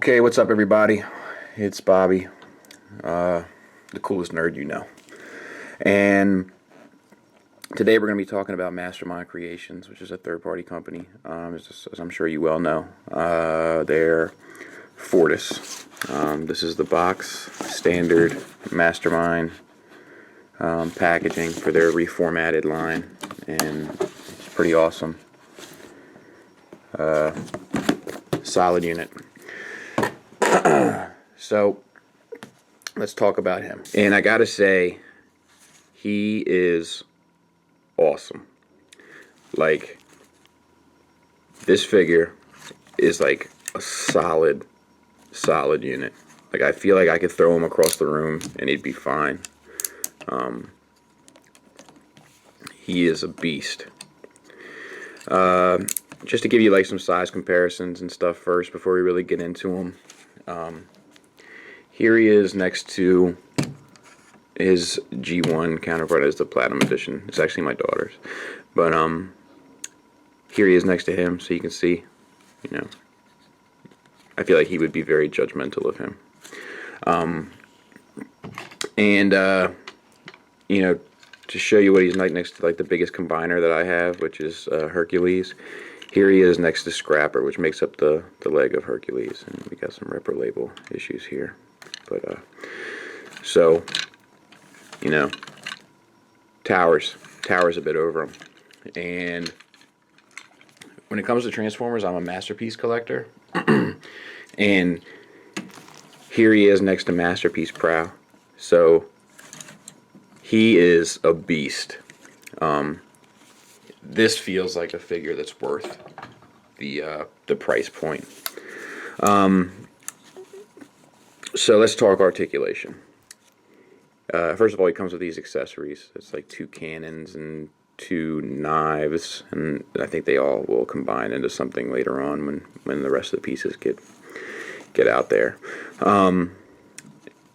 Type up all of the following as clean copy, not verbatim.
Okay, what's up, everybody? It's Bobby, the coolest nerd you know. And today we're going to be talking about Mastermind Creations, which is a third-party company, as I'm sure you well know. They're Fortis. This is the box standard Mastermind packaging for their reformatted line, and it's pretty awesome. Solid unit. So let's talk about him. And I gotta say, he is awesome. Like, this figure is like a solid unit. Like, I feel like I could throw him across the room and he'd be fine. He is a beast. Just to give you like some size comparisons and stuff first before we really get into him. Here he is next to his G1 counterpart as the Platinum Edition. It's actually my daughter's. But here he is next to him, so you can see, you know, I feel like he would be very judgmental of him. You know, to show you what he's like next to like the biggest combiner that I have, which is Hercules. Here he is next to Scrapper, which makes up the leg of Hercules, and we got some repro label issues here. But so, you know, towers a bit over him. And when it comes to Transformers, I'm a Masterpiece collector. And here he is next to Masterpiece Prow. So he is a beast. This feels like a figure that's worth the price point. So let's talk articulation. First of all, he comes with these accessories. It's like 2 cannons and 2 knives, and I think they all will combine into something later on when the rest of the pieces get out there.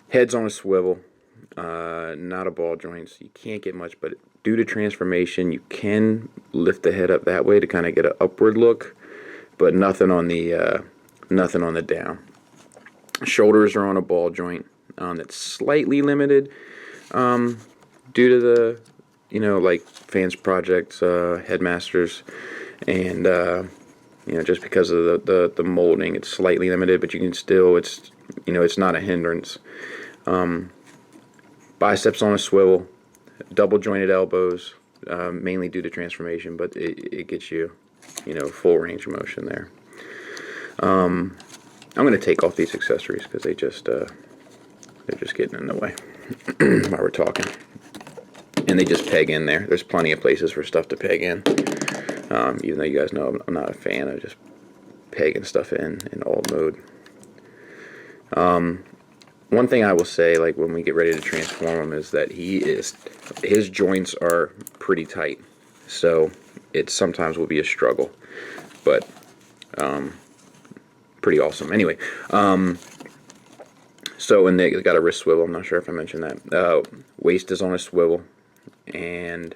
Head's on a swivel, not a ball joint, so you can't get much, but due to transformation, you can lift the head up that way to kind of get an upward look, but nothing on the down. Shoulders are on a ball joint that's slightly limited due to the, you know, like Fans Projects, Headmasters, and you know, just because of the molding, it's slightly limited, but you can still, it's, you know, it's not a hindrance. Biceps on a swivel, double jointed elbows, mainly due to transformation, but it gets you, you know, full range of motion there. I'm going to take off these accessories because they're just getting in the way while we're talking. And they just peg in there. There's plenty of places for stuff to peg in. Even though you guys know I'm not a fan of just pegging stuff in alt mode. One thing I will say, like when we get ready to transform him, is that his joints are pretty tight. So it sometimes will be a struggle. But pretty awesome. Anyway, so when they got a wrist swivel, I'm not sure if I mentioned that. Waist is on a swivel, and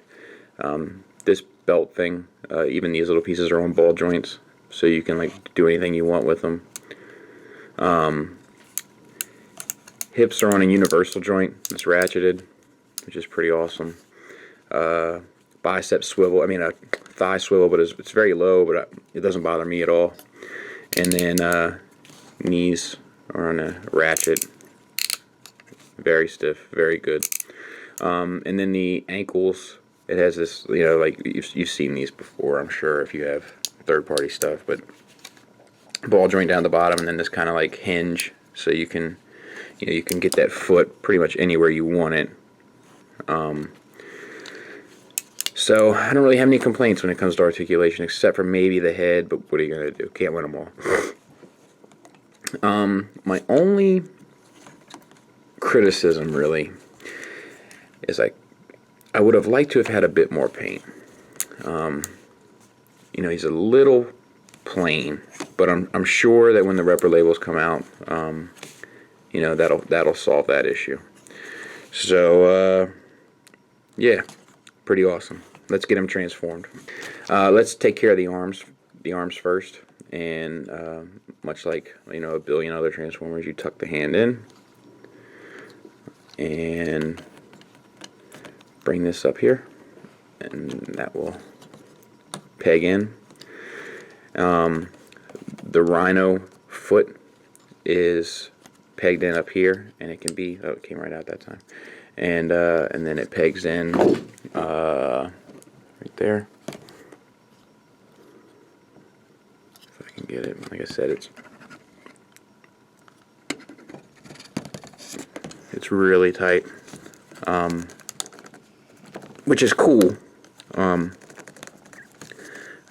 this belt thing, even these little pieces are on ball joints, so you can like do anything you want with them. Hips are on a universal joint. It's ratcheted, which is pretty awesome. Bicep swivel, I mean a thigh swivel, but it's very low, but it doesn't bother me at all. And then knees are on a ratchet, very stiff, very good. And then the ankles, it has this, you know, like you've seen these before, I'm sure, if you have third-party stuff, but ball joint down the bottom, and then this kind of like hinge, so you can, you know, you can get that foot pretty much anywhere you want it. So I don't really have any complaints when it comes to articulation, except for maybe the head, but what are you going to do? Can't win them all. My only criticism, really, is I would have liked to have had a bit more paint. You know, he's a little plain, but I'm sure that when the repro labels come out, you know, that'll solve that issue. So, yeah, pretty awesome. Let's get him transformed. Let's take care of the arms. the arms first, and much like, you know, a billion other transformers, you tuck the hand in and bring this up here, and that will peg in. The Rhino foot is pegged in up here, and it can be, oh, it came right out that time, and then it pegs in right there. If I can get it, like I said, it's really tight, which is cool. I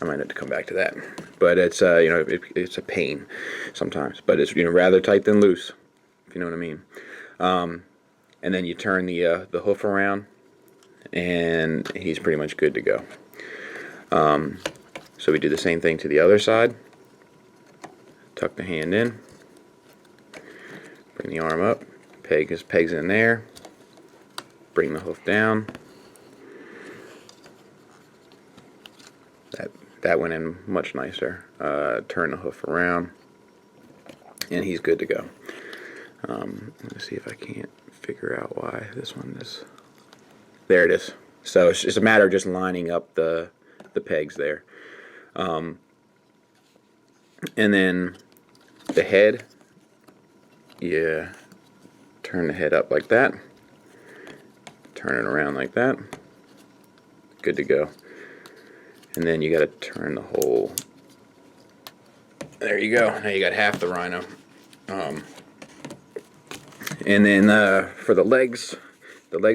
might have to come back to that, but it's you know, it's a pain sometimes, but it's, you know, rather tight than loose, if you know what I mean. And then you turn the hoof around, and he's pretty much good to go. So we do the same thing to the other side. Tuck the hand in, bring the arm up, pegs in there, bring the hoof down. That went in much nicer. Turn the hoof around, and he's good to go. Let's see if I can't figure out why this one is. There it is. So it's just a matter of just lining up the pegs there. And then the head, you turn the head up like that, turn it around like that, good to go. And then you got to turn the whole, there you go, now you got half the Rhino. And then for the legs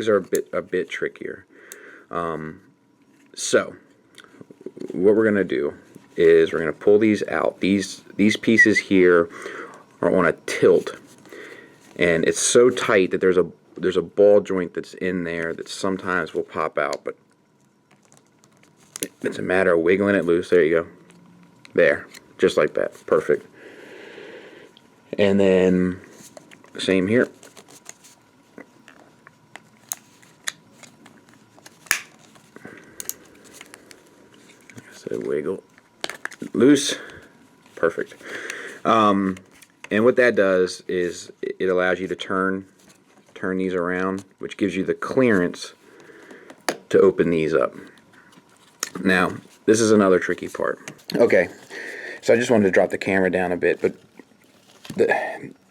are a bit trickier. So what we're gonna do is we're gonna pull these out. These pieces here are on a tilt, and it's so tight that there's a ball joint that's in there that sometimes will pop out, but it's a matter of wiggling it loose. There you go. There, just like that. Perfect. And then same here. Like I said, wiggle loose. Perfect. And what that does is it allows you to turn these around, which gives you the clearance to open these up. Now, this is another tricky part. Okay, so I just wanted to drop the camera down a bit, but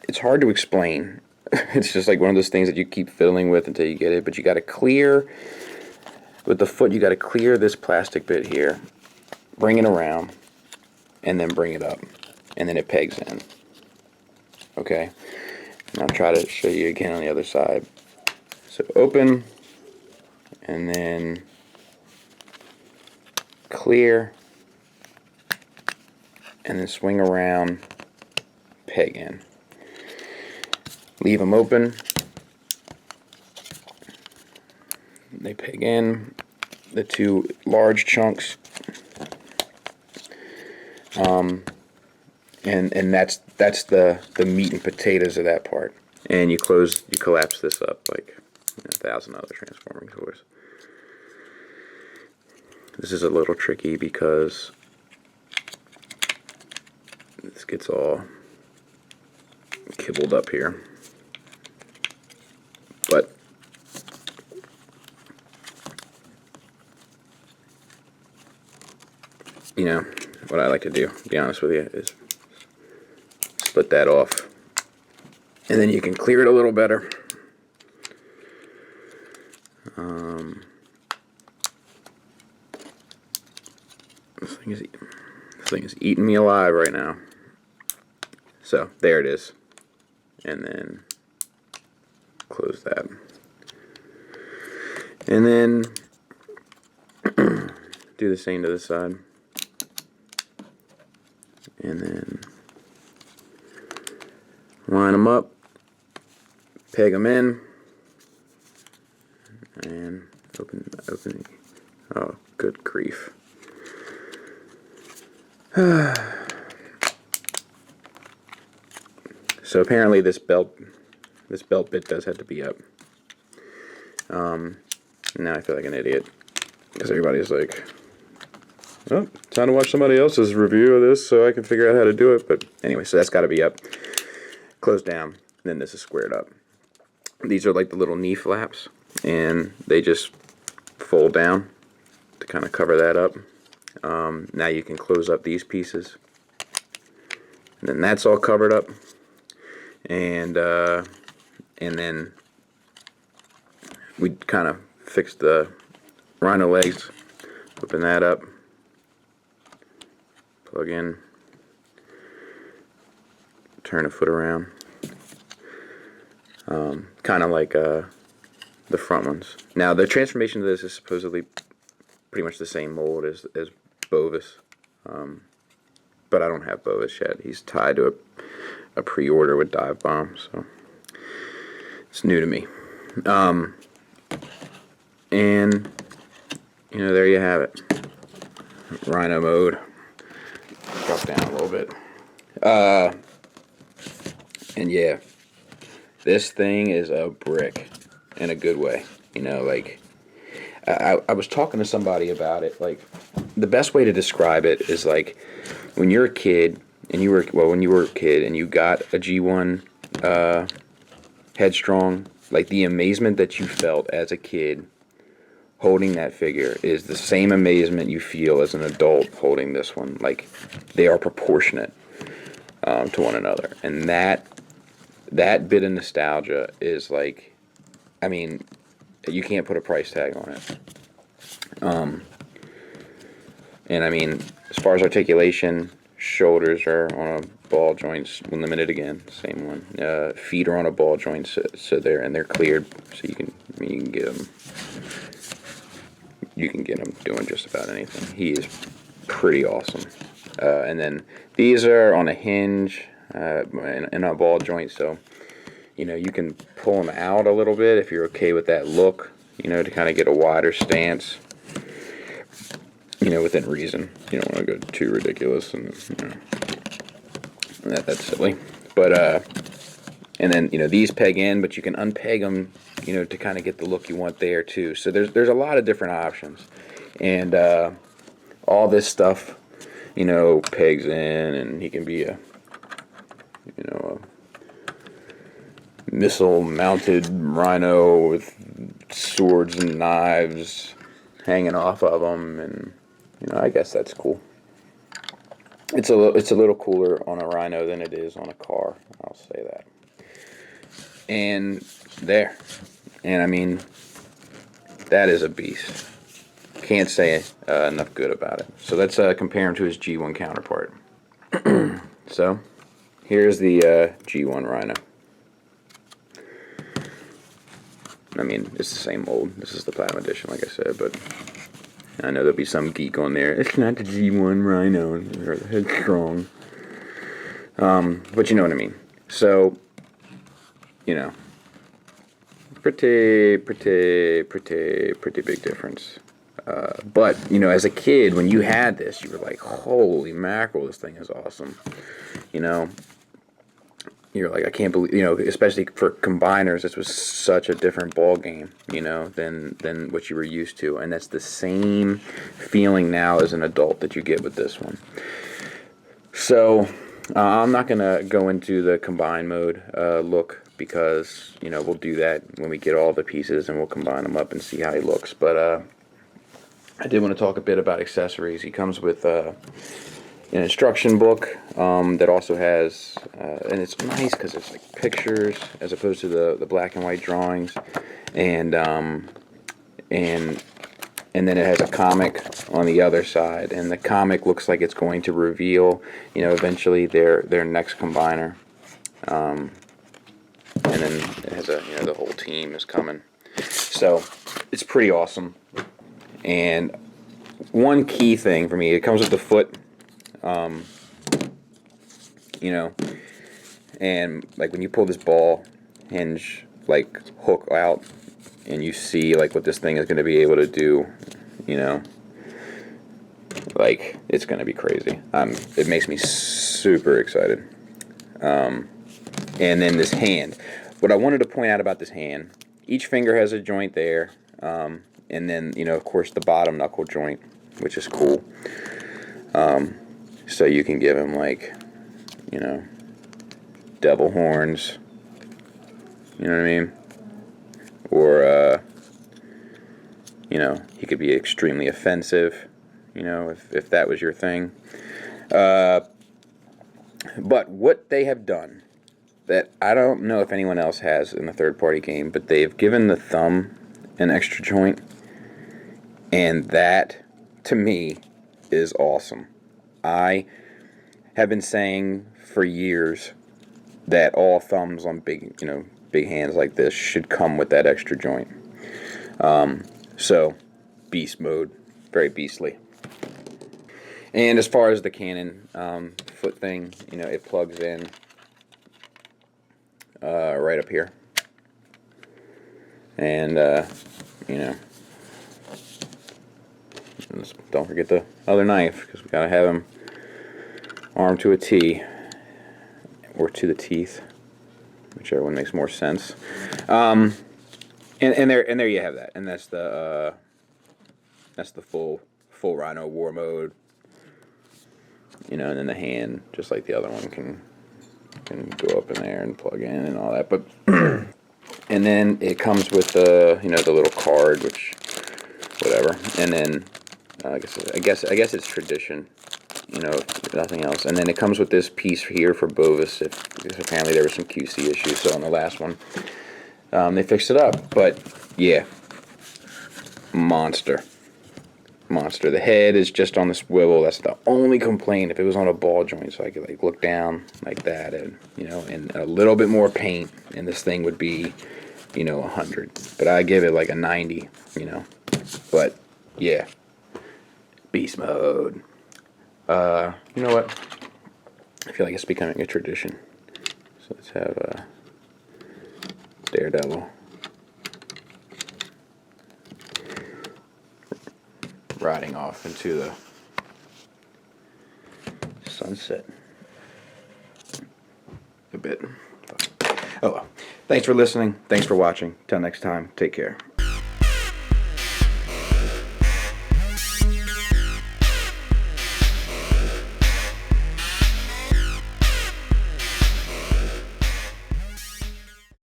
it's hard to explain. It's just like one of those things that you keep fiddling with until you get it, but you got to clear, with the foot, you got to clear this plastic bit here, bring it around, and then bring it up, and then it pegs in. Okay, and I'll try to show you again on the other side. So open, and then clear, and then swing around, peg in. Leave them open. They peg in the two large chunks, and that's the meat and potatoes of that part. And you collapse this up like 1,000 other transforming toys. This is a little tricky because this gets all kibbled up here. But you know, what I like to do, to be honest with you, is split that off. And then you can clear it a little better. This thing is eating me alive right now. So there it is, and then close that, and then do the same to this side, and then line them up, peg them in, and open. Oh, good grief. So apparently this belt bit does have to be up. Now I feel like an idiot because everybody's like, Oh, time to watch somebody else's review of this so I can figure out how to do it. But anyway, so that's got to be up, closed down, and then this is squared up. These are like the little knee flaps, and they just fold down to kind of cover that up. Now you can close up these pieces, and then that's all covered up, and then we kind of fixed the rhino legs, open that up, plug in, turn the foot around, kind of like the front ones. Now the transformation of this is supposedly pretty much the same mold as Bovis, but I don't have Bovis yet. He's tied to a pre-order with Dive Bomb, so it's new to me. And you know, there you have it, Rhino mode. Drop down a little bit, and yeah, this thing is a brick in a good way. You know, like I was talking to somebody about it. Like, the best way to describe it is like when you're a kid and you were a kid and you got a G1 Headstrong. Like, the amazement that you felt as a kid holding that figure is the same amazement you feel as an adult holding this one. Like, they are proportionate to one another, and that bit of nostalgia is like, I mean, you can't put a price tag on it. And I mean, as far as articulation, shoulders are on a ball joint, limited again, same one. Feet are on a ball joint, so they're cleared, so you can get them. You can get him doing just about anything. He is pretty awesome. And then these are on a hinge in a ball joint, so you know, you can pull them out a little bit if you're okay with that look, you know, to kind of get a wider stance, you know, within reason. You don't want to go too ridiculous, and you know, that's silly. But and then, you know, these peg in, but you can unpeg them, you know, to kind of get the look you want there too. So there's a lot of different options, and all this stuff, you know, pegs in, and he can be a, you know, a missile-mounted rhino with swords and knives hanging off of them, and you know, I guess that's cool. It's a little cooler on a rhino than it is on a car. I'll say that. And there, and I mean, that is a beast. Can't say enough good about it. So let's compare him to his G1 counterpart. So here's the G1 Rhino. I mean, it's the same mold. This is the Platinum Edition, like I said, but I know there'll be some geek on there. It's not the G1 Rhino, or the Headstrong. But you know what I mean. So, you know, pretty big difference. But, you know, as a kid, when you had this, you were like, holy mackerel, this thing is awesome. You know, you're like, I can't believe, you know, especially for combiners, this was such a different ball game, you know, than what you were used to. And that's the same feeling now as an adult that you get with this one. So, I'm not going to go into the combine mode look, because, you know, we'll do that when we get all the pieces and we'll combine them up and see how he looks. But I did want to talk a bit about accessories. He comes with an instruction book that also has, and it's nice because it's like pictures as opposed to the black and white drawings, and then it has a comic on the other side, and the comic looks like it's going to reveal, you know, eventually their next combiner, and then it has a, you know, the whole team is coming, so it's pretty awesome. And one key thing for me, it comes with the foot, you know, and like when you pull this ball hinge like hook out and you see like what this thing is going to be able to do, you know, like it's going to be crazy. It makes me super excited. And then this hand, what I wanted to point out about this hand, each finger has a joint there, and then, you know, of course the bottom knuckle joint which is cool. So you can give him, like, you know, devil horns, you know what I mean? Or, you know, he could be extremely offensive, you know, if that was your thing. But what they have done that I don't know if anyone else has in the third-party game, but they've given the thumb an extra joint, and that, to me, is awesome. I have been saying for years that all thumbs on big hands like this should come with that extra joint. So, beast mode, very beastly. And as far as the cannon foot thing, you know, it plugs in right up here. And, you know, don't forget the other knife, because we got to have him armed to a T, or to the teeth, whichever one makes more sense. And there you have that, and that's the full Rhino War mode. You know, and then the hand, just like the other one, can go up in there and plug in and all that. But and then it comes with the the little card, which whatever. And then I guess it's tradition, you know, if nothing else. And then it comes with this piece here for Bovis, because apparently there were some QC issues. So on the last one, they fixed it up. But yeah, monster. The head is just on the swivel. That's the only complaint. If it was on a ball joint, so I could like look down like that, and you know, and a little bit more paint, and this thing would be, you know, 100. But I give it like a 90, you know. But yeah, beast mode. You know what? I feel like it's becoming a tradition. So let's have Daredevil riding off into the sunset a bit. Oh well. Thanks for listening. Thanks for watching. Till next time, take care.